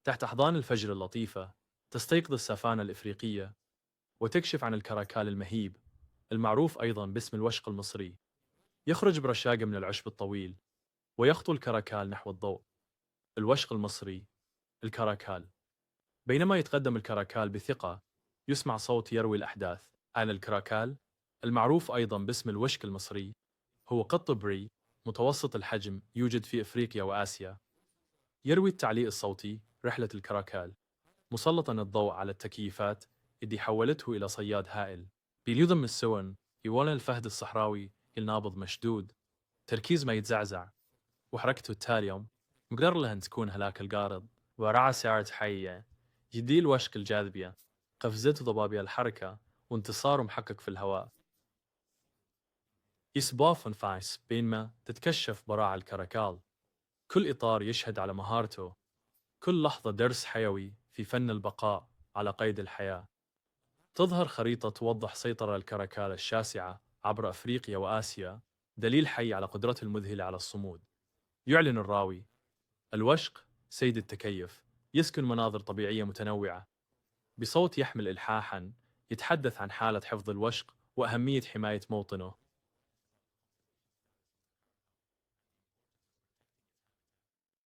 تحت أحضان الفجر اللطيفة تستيقظ السافانا الإفريقية وتكشف عن الكراكال المهيب المعروف أيضا باسم الوشق المصري. يخرج برشاقة من العشب الطويل ويخطو الكراكال نحو الضوء. الوشق المصري، الكراكال. بينما يتقدم الكراكال بثقة يسمع صوت يروي الأحداث. عن الكراكال المعروف أيضا باسم الوشك المصري، هو قط بري متوسط الحجم يوجد في إفريقيا وآسيا. يروي التعليق الصوتي رحلة الكراكال، مسلطا الضوء على التكييفات اللي حولته إلى صياد هائل. بيليضم السون يولن الفهد الصحراوي النابض مشدود، تركيز ما يتزعزع، وحركته التالية مقدر لها أن تكون هلاك القارض. ورعى ساعة حية جدي الوشك الجاذبية، قفزته ضبابية الحركة وانتصاره محقق في الهواء. يسبافن فايس بينما تتكشف براعة الكراكال، كل إطار يشهد على مهارته، كل لحظة درس حيوي في فن البقاء على قيد الحياة. تظهر خريطة توضح سيطرة الكراكال الشاسعة عبر أفريقيا وآسيا، دليل حي على قدرته المذهلة على الصمود. يعلن الراوي: الوشق سيد التكيف، يسكن مناظر طبيعية متنوعة. بصوت يحمل إلحاحًا يتحدث عن حالة حفظ الوشق وأهمية حماية موطنه.